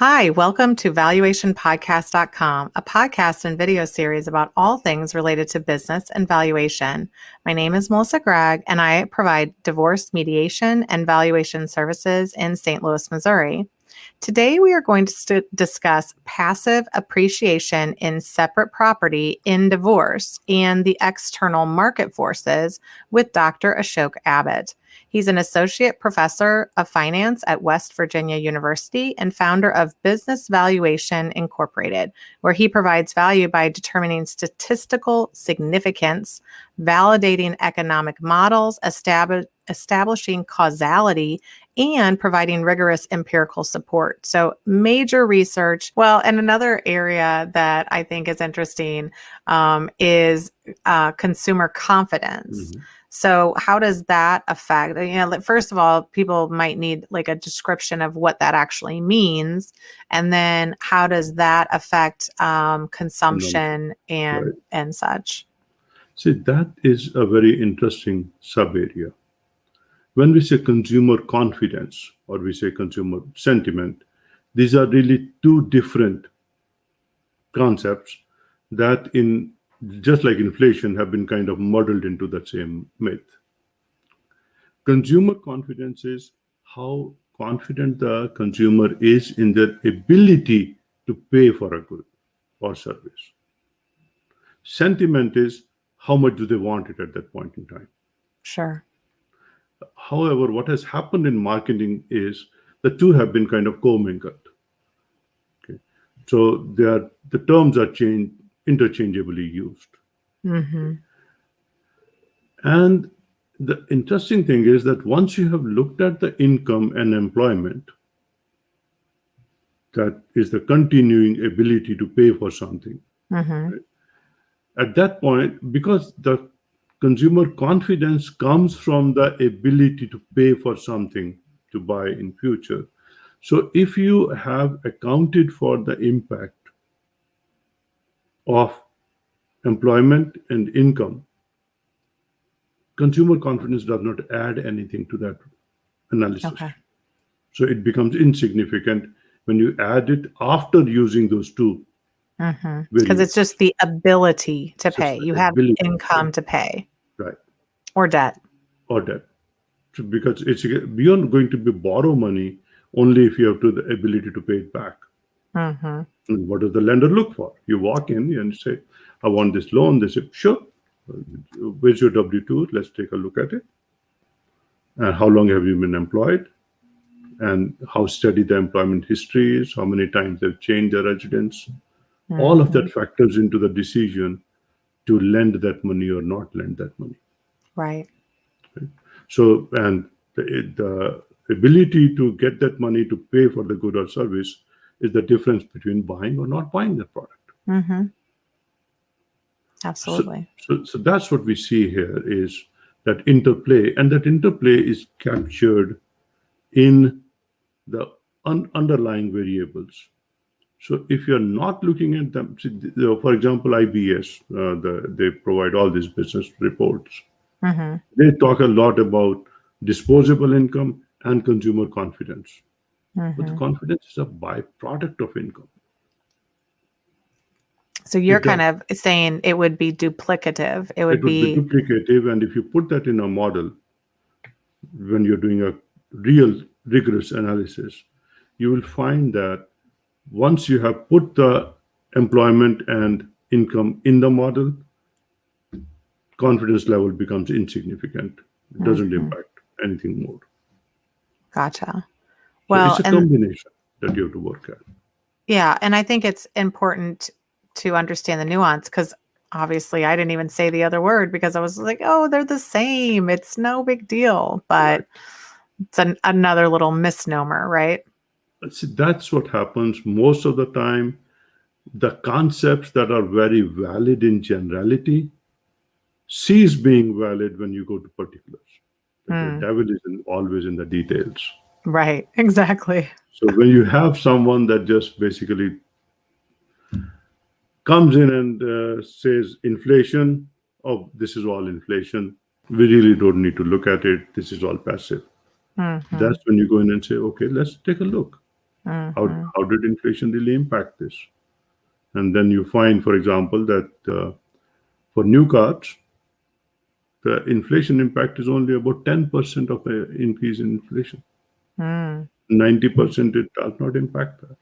Hi, welcome to valuationpodcast.com, a podcast and video series about all things related to business and valuation. My name is Melissa Gragg, and I provide divorce mediation and valuation services in St. Louis, Missouri. Today, we are going to discuss passive appreciation in separate property in divorce and the external market forces with Dr. Ashok Abbott. He's an associate professor of finance at West Virginia University and founder of Business Valuation Incorporated, where he provides value by determining statistical significance, validating economic models, establishing causality, and providing rigorous empirical support. So major research. Well, and another area that I think is interesting is consumer confidence. Mhm. So how does that affect, first of all, people might need like a description of what that actually means. And then how does that affect consumption Right. and such? See, that is a very interesting sub-area. When we say consumer confidence or we say consumer sentiment, these are really two different concepts that just like inflation have been kind of muddled into that same myth. Consumer confidence is how confident the consumer is in their ability to pay for a good or service. Sentiment is how much do they want it at that point in time. Sure. However, what has happened in marketing is the two have been kind of commingled. Okay, so the terms are interchangeably used. Mm-hmm. And the interesting thing is that once you have looked at the income and employment, that is the continuing ability to pay for something. Mm-hmm. Right? At that point, because the consumer confidence comes from the ability to pay for something to buy in future. So if you have accounted for the impact of employment and income, consumer confidence does not add anything to that analysis. Okay. So it becomes insignificant when you add it after using those two. Because it's just the ability to It's just pay. the You have ability to income pay. to pay Right. or debt. Or debt. So because it's beyond going to be borrow money only if you have the ability to pay it back. Mm-hmm. And what does the lender look for? You walk in and say, I want this loan. They say, sure. Where's your W-2? Let's take a look at it. And how long have you been employed? And how steady the employment history is, how many times they've changed their residence. Mm-hmm. All of that factors into the decision to lend that money or not lend that money. Right. So, and the ability to get that money to pay for the good or service is the difference between buying or not buying the product. Mm-hmm. Absolutely. So that's what we see here is that interplay, and that interplay is captured in the underlying variables. So if you're not looking at them, for example, IBS, they provide all these business reports. Mm-hmm. They talk a lot about disposable income and consumer confidence. Mm-hmm. But the confidence is a byproduct of income. So you're kind of saying it would be duplicative. It would be duplicative. And if you put that in a model, when you're doing a real rigorous analysis, you will find that once you have put the employment and income in the model, confidence level becomes insignificant. It doesn't impact anything more. Gotcha. So it's a combination that you have to work at. Yeah. And I think it's important to understand the nuance because obviously I didn't even say the other word because I was like, oh, they're the same. It's no big deal. But it's another little misnomer, right? See, that's what happens most of the time. The concepts that are very valid in generality cease being valid when you go to particulars. The devil is always in the details. Right, exactly. So when you have someone that just basically comes in and says inflation, oh, this is all inflation. We really don't need to look at it. This is all passive. That's when you go in and say, okay, let's take a look. How did inflation really impact this? And then you find, for example, that for new cars, the inflation impact is only about 10% of the increase in inflation. 90% it does not impact that.